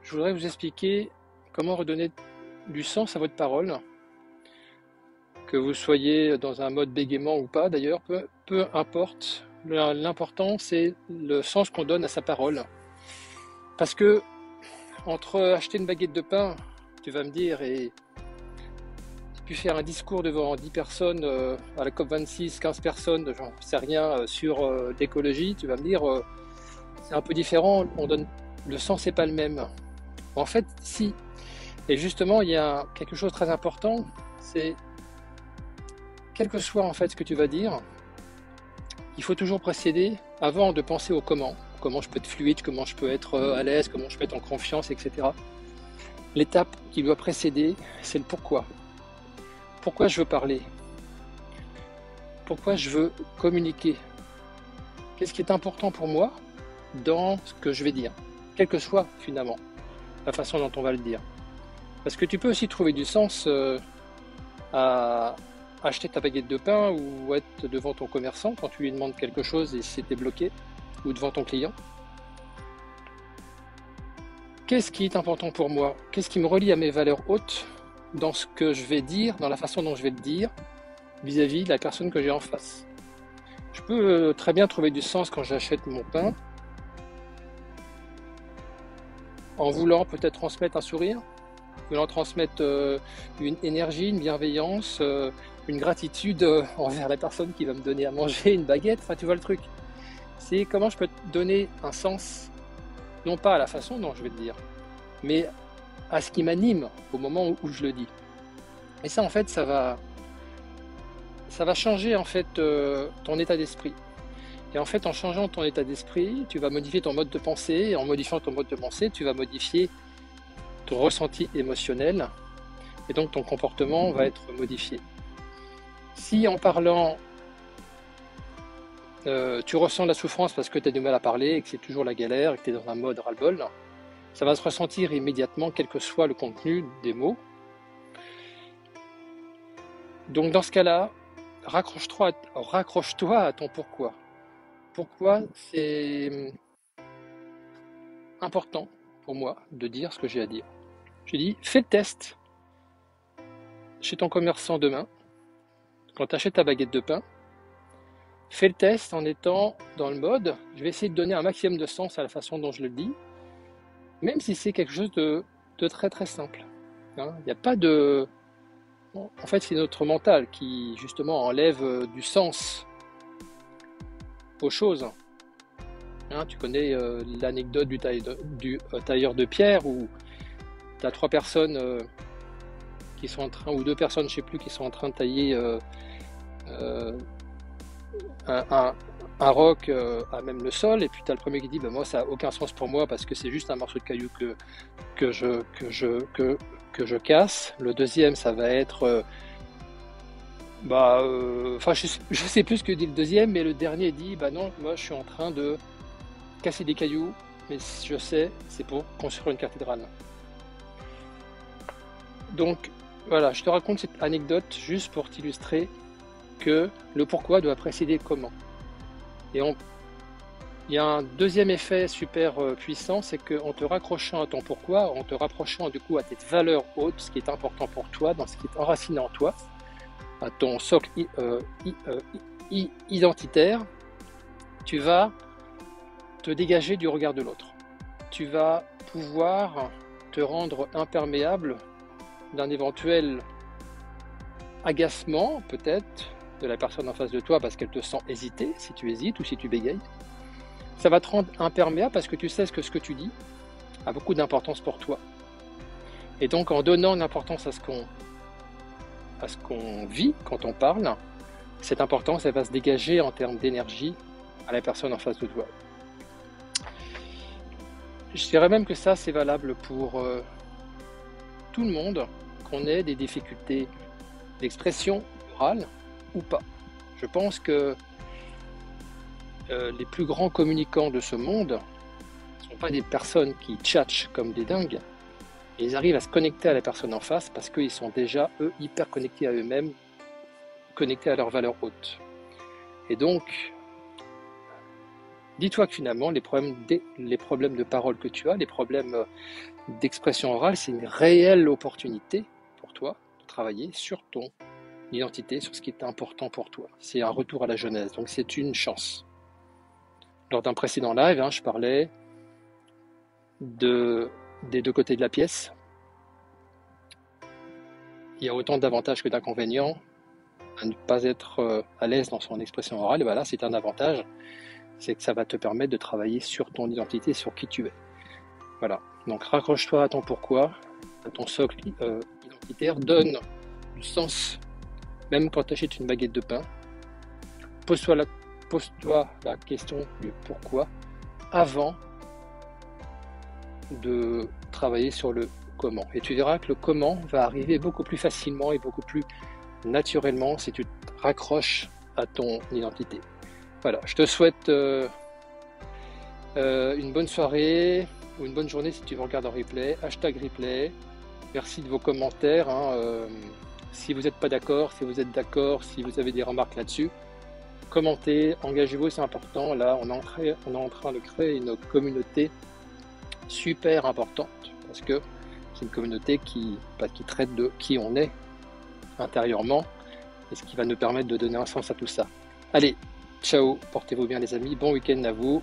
je voudrais vous expliquer comment redonner du sens à votre parole, que vous soyez dans un mode bégaiement ou pas d'ailleurs, peu importe. L'important, c'est le sens qu'on donne à sa parole. Parce que entre acheter une baguette de pain, tu vas me dire, et puis faire un discours devant 10 personnes à la COP26, 15 personnes, j'en sais rien, sur l'écologie, tu vas me dire, c'est un peu différent, le sens n'est pas le même. En fait, si. Et justement, il y a quelque chose de très important, c'est quel que soit en fait ce que tu vas dire, il faut toujours précéder avant de penser au comment. Comment je peux être fluide, comment je peux être à l'aise, comment je peux être en confiance, etc. L'étape qui doit précéder, c'est le pourquoi. Pourquoi je veux parler? Pourquoi je veux communiquer? Qu'est-ce qui est important pour moi dans ce que je vais dire? Quelle que soit finalement la façon dont on va le dire. Parce que tu peux aussi trouver du sens à acheter ta baguette de pain ou être devant ton commerçant quand tu lui demandes quelque chose et c'était bloqué, ou devant ton client. Qu'est-ce qui est important pour moi? Qu'est-ce qui me relie à mes valeurs hautes dans ce que je vais dire, dans la façon dont je vais le dire vis-à-vis de la personne que j'ai en face? Je peux très bien trouver du sens quand j'achète mon pain en voulant peut-être transmettre un sourire, voulant transmettre une énergie, une bienveillance, une gratitude envers la personne qui va me donner à manger une baguette. Enfin, tu vois le truc. C'est comment je peux te donner un sens, non pas à la façon dont je vais te dire, mais à ce qui m'anime au moment où je le dis. Et ça, en fait, ça va changer en fait ton état d'esprit. Et en fait, en changeant ton état d'esprit, tu vas modifier ton mode de pensée. Et en modifiant ton mode de pensée, tu vas modifier ton ressenti émotionnel. Et donc, ton comportement va être modifié. Si en parlant, tu ressens de la souffrance parce que tu as du mal à parler et que c'est toujours la galère et que tu es dans un mode ras-le-bol, ça va se ressentir immédiatement, quel que soit le contenu des mots. Donc, dans ce cas-là, raccroche-toi à ton pourquoi. Pourquoi c'est important pour moi de dire ce que j'ai à dire. Je dis, fais le test chez ton commerçant demain, quand tu achètes ta baguette de pain, fais le test en étant dans le mode, je vais essayer de donner un maximum de sens à la façon dont je le dis, même si c'est quelque chose de très très simple. Il n'y a pas de... En fait, c'est notre mental qui justement enlève du sens aux choses. Tu connais l'anecdote du tailleur de pierre où tu as trois personnes qui sont en train, ou deux personnes, je sais plus, qui sont en train de tailler un roc à même le sol, et puis tu as le premier qui dit moi ça n'a aucun sens pour moi parce que c'est juste un morceau de caillou que je casse. Le deuxième, ça va être je sais plus ce que dit le deuxième, mais le dernier dit non, moi je suis en train de casser des cailloux, mais je sais, c'est pour construire une cathédrale. Donc voilà, je te raconte cette anecdote juste pour t'illustrer que le pourquoi doit précéder le comment. Et il y a un deuxième effet super puissant, c'est qu'en te raccrochant à ton pourquoi, en te rapprochant du coup à tes valeurs hautes, ce qui est important pour toi, dans ce qui est enraciné en toi, à ton socle identitaire, tu vas te dégager du regard de l'autre. Tu vas pouvoir te rendre imperméable d'un éventuel agacement, peut-être, de la personne en face de toi parce qu'elle te sent hésiter, si tu hésites ou si tu bégayes. Ça va te rendre imperméable parce que tu sais que ce que tu dis a beaucoup d'importance pour toi. Et donc, en donnant l'importance à ce qu'on vit quand on parle, cette importance, elle va se dégager en termes d'énergie à la personne en face de toi. Je dirais même que ça, c'est valable pour tout le monde, qu'on ait des difficultés d'expression orale ou pas. Je pense que les plus grands communicants de ce monde ne sont pas des personnes qui tchatchent comme des dingues. Et ils arrivent à se connecter à la personne en face parce qu'ils sont déjà, eux, hyper connectés à eux-mêmes, connectés à leurs valeurs hautes. Et donc, dis-toi que finalement, les problèmes de parole que tu as, les problèmes d'expression orale, c'est une réelle opportunité pour toi de travailler sur ton identité, sur ce qui est important pour toi. C'est un retour à la jeunesse, donc c'est une chance. Lors d'un précédent live, je parlais des deux côtés de la pièce. Il y a autant d'avantages que d'inconvénients à ne pas être à l'aise dans son expression orale. Et voilà, c'est un avantage, c'est que ça va te permettre de travailler sur ton identité, sur qui tu es. Voilà, donc raccroche-toi à ton pourquoi, à ton socle identitaire, donne du sens, même quand tu achètes une baguette de pain. Pose-toi la question du pourquoi avant de travailler sur le comment. Et tu verras que le comment va arriver beaucoup plus facilement et beaucoup plus naturellement si tu te raccroches à ton identité. Voilà, je te souhaite une bonne soirée ou une bonne journée si tu me regardes en replay. #replay. Merci de vos commentaires. Si vous n'êtes pas d'accord, si vous êtes d'accord, si vous avez des remarques là-dessus, commentez, engagez-vous, c'est important. Là, on est en train de créer une communauté super importante parce que c'est une communauté qui traite de qui on est intérieurement et ce qui va nous permettre de donner un sens à tout ça. Allez, ciao, portez-vous bien les amis, bon week-end à vous